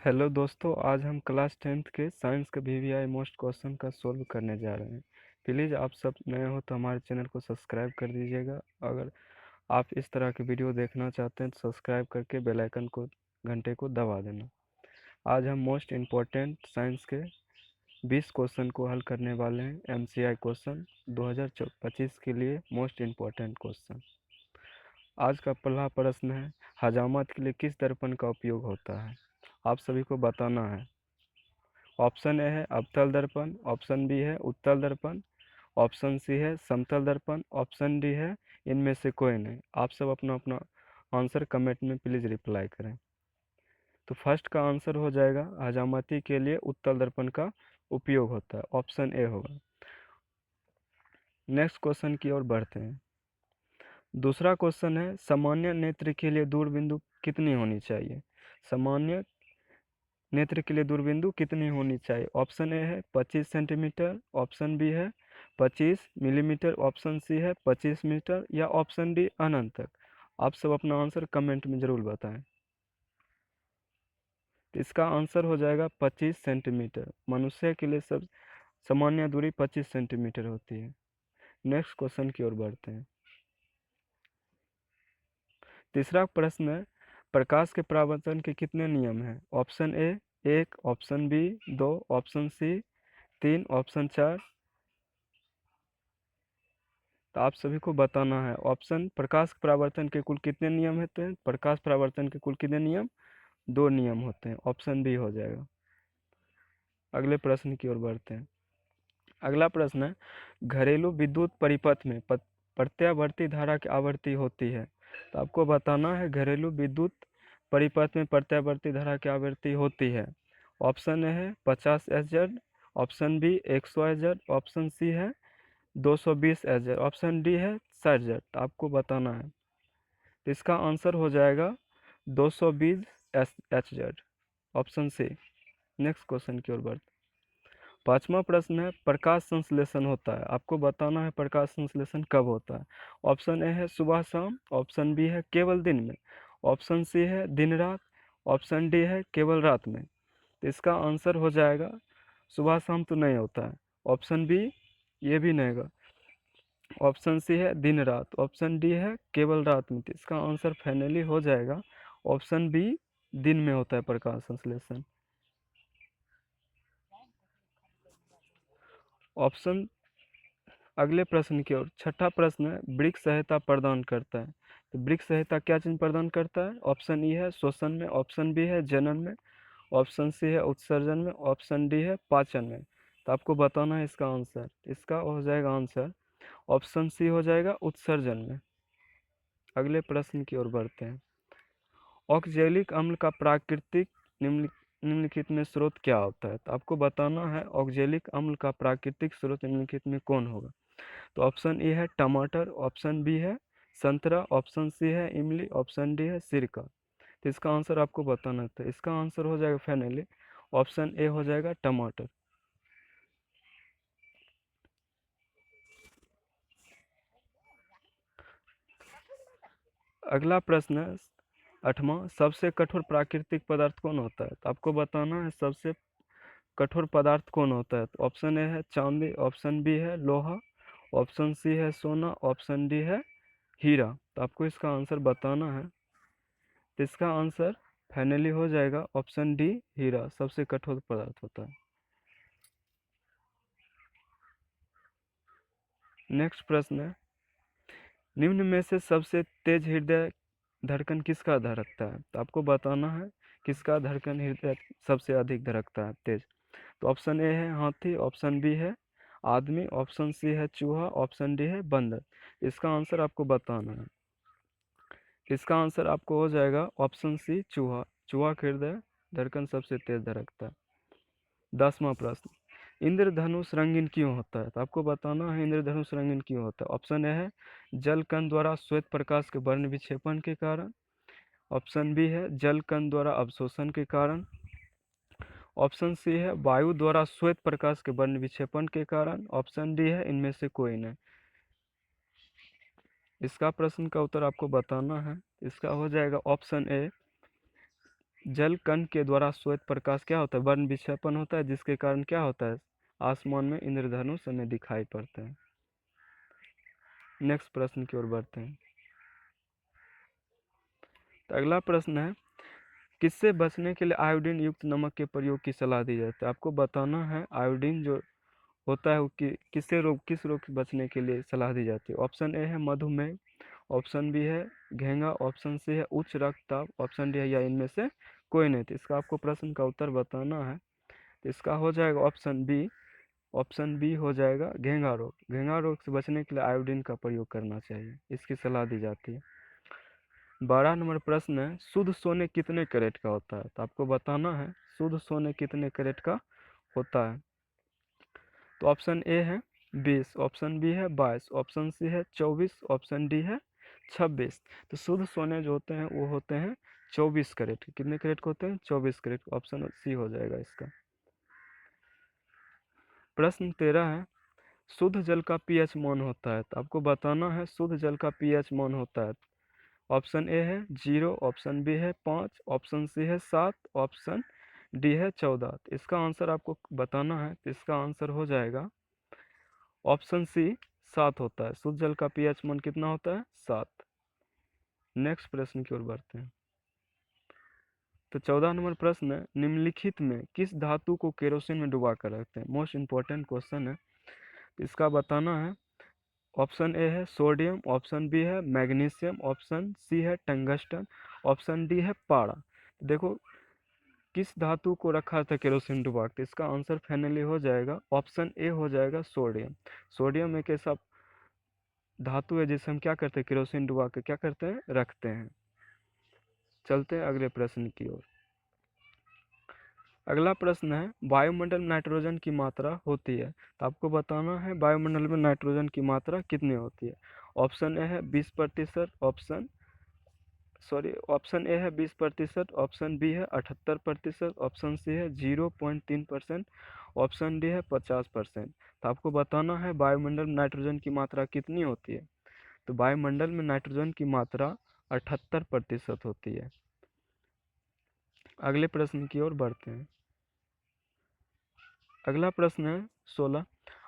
Hello दोस्तों, आज हम क्लास 10th के साइंस के वीवीआई मोस्ट क्वेश्चन का सोल्व करने जा रहे हैं। प्लीज़ आप सब नए हो तो हमारे चैनल को सब्सक्राइब कर दीजिएगा। अगर आप इस तरह की वीडियो देखना चाहते हैं तो सब्सक्राइब करके बेल आइकन को घंटे को दबा देना। आज हम मोस्ट इम्पोर्टेंट साइंस के 20 क्वेश्चन को हल करने वाले हैं। एमसीआई क्वेश्चन 2025 के लिए मोस्ट इम्पोर्टेंट क्वेश्चन। आज का पहला प्रश्न है, हजामत के लिए किस दर्पण का उपयोग होता है? आप सभी को बताना है। ऑप्शन ए है अवतल दर्पण, ऑप्शन बी है उत्तल दर्पण, ऑप्शन सी है समतल दर्पण, ऑप्शन डी है इनमें से कोई नहीं। आप सब अपना अपना आंसर कमेंट में प्लीज़ रिप्लाई करें। तो फर्स्ट का आंसर हो जाएगा हजामती के लिए उत्तल दर्पण का उपयोग होता है, ऑप्शन ए होगा। नेक्स्ट क्वेश्चन की ओर बढ़ते हैं। दूसरा क्वेश्चन है, सामान्य नेत्र के लिए दूरबिंदु कितनी होनी चाहिए? सामान्य नेत्र के लिए दूरबिंदु कितनी होनी चाहिए? ऑप्शन ए है 25 सेंटीमीटर, ऑप्शन बी है 25 मिलीमीटर, ऑप्शन सी है 25 मीटर या ऑप्शन डी अनंत तक। आप सब अपना आंसर कमेंट में ज़रूर बताएं। तो इसका आंसर हो जाएगा 25 सेंटीमीटर। मनुष्य के लिए सब सामान्य दूरी 25 सेंटीमीटर होती है। नेक्स्ट क्वेश्चन की ओर बढ़ते हैं। तीसरा प्रश्न है, प्रकाश के परावर्तन के कितने नियम हैं? Option A 1, option B 2, option C 3, option 4। तो आप सभी को बताना है। ऑप्शन प्रकाश परावर्तन के कुल कितने नियम होते हैं? प्रकाश परावर्तन के कुल कितने नियम? 2 नियम होते हैं। ऑप्शन बी हो जाएगा। अगले प्रश्न की ओर बढ़ते हैं। अगला प्रश्न है, घरेलू विद्युत परिपथ में प्रत्यावर्ती धारा की आवृत्ति होती है। तो आपको बताना है घरेलू विद्युत परिपथ में प्रत्यावर्ती धारा की आवृत्ति होती है। ऑप्शन ए है 50 H, option B 100 H, option C है 220 एच, ऑप्शन डी है 60 जेट। आपको बताना है। तो इसका आंसर हो जाएगा 220 H Z, option C. Next question की ओर बढ़ते। पांचवा प्रश्न है, प्रकाश संश्लेषण होता है। आपको बताना है प्रकाश संश्लेषण कब होता है। ऑप्शन ए है सुबह शाम, ऑप्शन बी है केवल दिन में, ऑप्शन सी है दिन रात, ऑप्शन डी है केवल रात में। तो इसका आंसर हो जाएगा सुबह शाम तो नहीं होता है, ऑप्शन बी ये भी नहीं होगा, ऑप्शन सी है दिन रात, ऑप्शन डी है केवल रात में। तो इसका आंसर फाइनली हो जाएगा ऑप्शन बी, दिन में होता है प्रकाश संश्लेषण। ऑप्शन अगले प्रश्न की ओर। छठा प्रश्न है, वृक्क सहायता प्रदान करता है। तो वृक्क सहायता क्या चीज प्रदान करता है? ऑप्शन ई है श्वसन में, ऑप्शन बी है जनन में, ऑप्शन सी है उत्सर्जन में, ऑप्शन डी है पाचन में। तो आपको बताना है इसका आंसर। इसका हो जाएगा आंसर ऑप्शन सी हो जाएगा उत्सर्जन में। अगले प्रश्न की ओर बढ़ते हैं। ऑक्जेलिक अम्ल का प्राकृतिक निम्नलिखित में स्रोत क्या होता है? तो आपको बताना है ऑक्जेलिक अम्ल का प्राकृतिक स्रोत निम्नलिखित में कौन होगा। तो ऑप्शन ए है टमाटर, ऑप्शन बी है संतरा, ऑप्शन सी है इमली, ऑप्शन डी है सिरका। तो इसका आंसर आपको बताना था। इसका आंसर हो जाएगा फाइनली ऑप्शन ए हो जाएगा टमाटर। अगला प्रश्न है आठवां, सबसे कठोर प्राकृतिक पदार्थ कौन होता है? तो आपको बताना है सबसे कठोर पदार्थ कौन होता है। तो ऑप्शन ए है चांदी, ऑप्शन बी है लोहा, ऑप्शन सी है सोना, ऑप्शन डी है हीरा। तो आपको इसका आंसर बताना है। तो इसका आंसर फाइनली हो जाएगा ऑप्शन डी हीरा सबसे कठोर पदार्थ होता है। नेक्स्ट प्रश्न है, निम्न में से सबसे तेज हृदय धड़कन किसका धड़कता है? तो आपको बताना है किसका धड़कन हृदय सबसे अधिक धड़कता है तेज। तो ऑप्शन ए है हाथी, ऑप्शन बी है आदमी, ऑप्शन सी है चूहा, ऑप्शन डी है बंदर। इसका आंसर आपको बताना है। इसका आंसर आपको हो जाएगा ऑप्शन सी चूहा। चूहा का हृदय धड़कन सबसे तेज धड़कता है। 10वां प्रश्न, इंद्रधनुष रंगीन क्यों होता है? तो आपको बताना है इंद्रधनुष रंगीन क्यों होता है। ऑप्शन ए है जल कण द्वारा श्वेत प्रकाश के वर्ण विक्षेपण के कारण, ऑप्शन बी है जल कण द्वारा अवशोषण के कारण, ऑप्शन सी है वायु द्वारा श्वेत प्रकाश के वर्ण विक्षेपण के कारण, ऑप्शन डी है इनमें से कोई नहीं। इसका प्रश्न का उत्तर आपको बताना है। इसका हो जाएगा ऑप्शन ए जल कण के द्वारा श्वेत प्रकाश क्या होता है, वर्ण विक्षेपण होता है, जिसके कारण क्या होता है, आसमान में इंद्रधनुष हमें दिखाई पड़ते हैं। नेक्स्ट प्रश्न की ओर बढ़ते हैं। तो अगला प्रश्न है, किससे बचने के लिए आयोडीन युक्त नमक के प्रयोग की सलाह दी जाती है। आपको बताना है आयोडीन जो होता है वो किस रोग से बचने के लिए सलाह दी जाती है। ऑप्शन ए है मधुमेह, ऑप्शन बी है घेंगा, ऑप्शन सी है उच्च रक्तचाप, ऑप्शन डी है या इनमें से कोई नहीं। तो इसका आपको प्रश्न का उत्तर बताना है। तो इसका हो जाएगा ऑप्शन बी। ऑप्शन बी हो जाएगा घेंगा रोग। घेंगा रोग से बचने के लिए आयोडीन का प्रयोग करना चाहिए, इसकी सलाह दी जाती है। 12 नंबर प्रश्न है, शुद्ध सोने कितने कैरेट का होता है। तो आपको बताना है शुद्ध सोने कितने कैरेट का होता है। तो ऑप्शन ए है 20, ऑप्शन बी है 22, ऑप्शन सी है 24, ऑप्शन डी है 26। तो शुद्ध सोने जो होते हैं वो होते हैं 24 कैरेट। कितने कैरेट के होते हैं, 24 कैरेट। ऑप्शन सी हो जाएगा इसका। प्रश्न 13 है, शुद्ध जल का पीएच मान होता है। तो आपको बताना है शुद्ध जल का पीएच मान होता है। ऑप्शन ए है 0, ऑप्शन बी है 5, ऑप्शन सी है 7, ऑप्शन डी है 14। तो इसका आंसर आपको बताना है। तो इसका आंसर हो जाएगा ऑप्शन सी 7 होता है। शुद्ध जल का पीएच मान कितना होता है, 7। नेक्स्ट प्रश्न की ओर बढ़ते हैं। तो 14 नंबर प्रश्न है, निम्नलिखित में किस धातु को केरोसिन में डुबा कर रखते हैं। मोस्ट इंपॉर्टेंट क्वेश्चन है, इसका बताना है। ऑप्शन ए है सोडियम, ऑप्शन बी है मैग्नीशियम, ऑप्शन सी है टंगस्टन, ऑप्शन डी है पारा। देखो किस धातु को रखा था केरोसिन डुबा के, इसका आंसर फाइनली हो जाएगा ऑप्शन ए हो जाएगा सोडियम। सोडियम एक ऐसा धातु है जिसे हम क्या करते हैं, केरोसिन डुबा के क्या करते हैं, रखते हैं। चलते हैं अगले प्रश्न की ओर। अगला प्रश्न है, वायुमंडल में नाइट्रोजन की मात्रा होती है। तो आपको बताना है वायुमंडल में नाइट्रोजन की मात्रा कितनी होती है। ऑप्शन ए है 20%, ऑप्शन ए है 20%, ऑप्शन बी है 78%, ऑप्शन सी है 0.3%, ऑप्शन डी है 50%। तो आपको बताना है वायुमंडल में नाइट्रोजन की मात्रा कितनी होती है। तो वायुमंडल में नाइट्रोजन की मात्रा 78% होती है। अगले प्रश्न की ओर बढ़ते हैं। अगला प्रश्न है 16,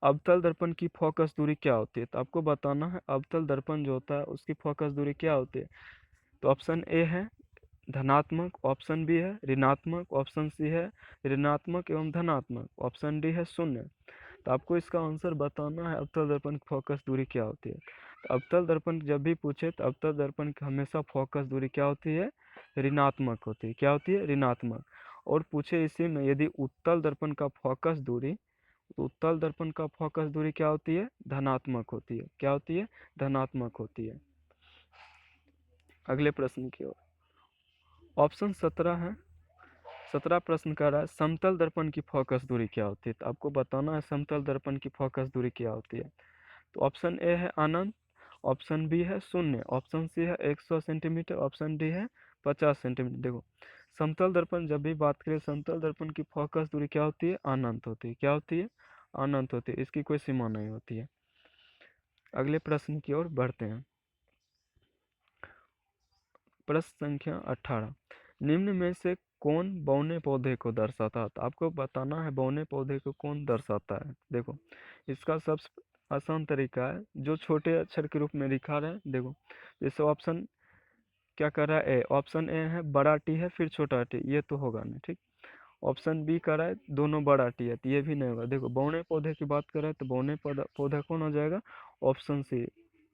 अवतल दर्पण की फोकस दूरी क्या होती है। तो आपको बताना है अवतल दर्पण जो होता है उसकी फोकस दूरी क्या होती है। तो ऑप्शन ए है धनात्मक, ऑप्शन बी है ऋणात्मक, ऑप्शन सी है ऋणात्मक एवं धनात्मक, ऑप्शन डी है शून्य। तो आपको इसका आंसर बताना है अवतल दर्पण की फोकस दूरी क्या होती है। तो अवतल दर्पण जब भी पूछे तो अवतल दर्पण की हमेशा फोकस दूरी क्या होती है, ऋणात्मक होती है। क्या होती है, ऋणात्मक। और पूछे इसी में यदि उत्तल दर्पण का फोकस दूरी, तो उत्तल दर्पण का फोकस दूरी क्या होती है, धनात्मक होती है। क्या होती है, धनात्मक होती है। अगले प्रश्न की ओर। ऑप्शन 17 है। 17 प्रश्न कर रहा है, समतल दर्पण की फोकस दूरी क्या होती है। तो आपको बताना है समतल दर्पण की फोकस दूरी क्या होती है। तो ऑप्शन ए है अनंत, ऑप्शन बी है शून्य, ऑप्शन सी है 100 सेंटीमीटर, ऑप्शन डी है 50 सेंटीमीटर। देखो समतल दर्पण जब भी बात करें समतल दर्पण की फोकस दूरी क्या होती है, अनंत होती है। क्या होती है, अनंत होती है। इसकी कोई सीमा नहीं होती है। अगले प्रश्न की ओर बढ़ते हैं। प्रश्न संख्या 18, निम्न में से कौन बौने पौधे को दर्शाता है। तो आपको बताना है बौने पौधे को कौन दर्शाता है। देखो इसका सबसे आसान तरीका है, जो छोटे अक्षर के रूप में लिखा रहे हैं। देखो जैसे ऑप्शन क्या कर रहा है, ए ऑप्शन ए है बड़ा टी है फिर छोटा टी, ये तो होगा नहीं, ठीक। ऑप्शन बी कर रहा है दोनों बड़ा टी है, तो ये भी नहीं होगा। देखो बौने पौधे की बात कर रहा है तो बौने पौधा पौधा कौन हो जाएगा, ऑप्शन सी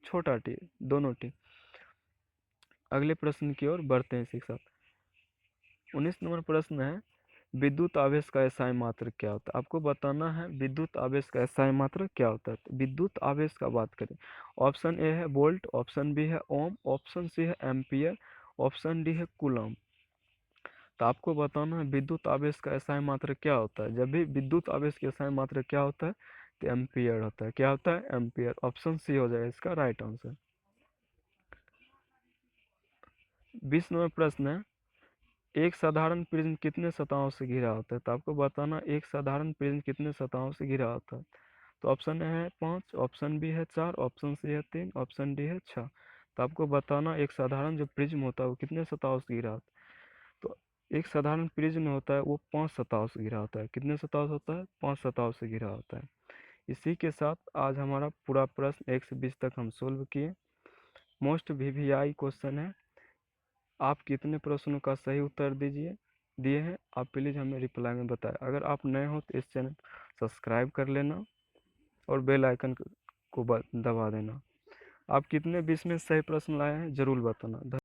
छोटा टी, दोनों टी। अगले प्रश्न की ओर बढ़ते हैं इसी के साथ। 19 नंबर प्रश्न है, विद्युत आवेश का एसआई मात्रक क्या होता है। आपको बताना है विद्युत आवेश का एसआई मात्रक क्या होता है। तो विद्युत आवेश का बात करें, ऑप्शन ए है वोल्ट, ऑप्शन बी है ओम, ऑप्शन सी है एम्पियर, ऑप्शन डी है कूलम। तो आपको बताना है विद्युत आवेश का एसआई मात्रक क्या होता है। जब भी विद्युत आवेश का एसआई मात्रक क्या होता है, तो एम्पियर होता है। क्या होता है, एम्पियर। ऑप्शन सी हो जाएगा इसका राइट आंसर। 20 नंबर प्रश्न है, एक साधारण प्रिज्म कितने सतहों से घिरा होता है। तो आपको बताना एक साधारण प्रिज्म कितने सतहों से घिरा होता है। तो ऑप्शन ए है 5, ऑप्शन बी है 4, ऑप्शन सी है 3, ऑप्शन डी है 6। तो आपको बताना एक साधारण जो प्रिज्म होता है वो कितने सतहों से घिरा होता है। तो एक साधारण प्रिज्म होता है वो 5 सतहों से घिरा होता है। कितने सतहों से होता है? 5 सतहों से घिरा होता है। इसी के साथ आज हमारा पूरा प्रश्न 1 से 20 तक हम सोल्व किए। मोस्ट वीवीआई क्वेश्चन है, आप कितने प्रश्नों का सही उत्तर दिए हैं आप प्लीज़ हमें रिप्लाई में बताएं। अगर आप नए हो तो इस चैनल सब्सक्राइब कर लेना और बेल आइकन को दबा देना। आप कितने 20 में सही प्रश्न लाए हैं ज़रूर बताना।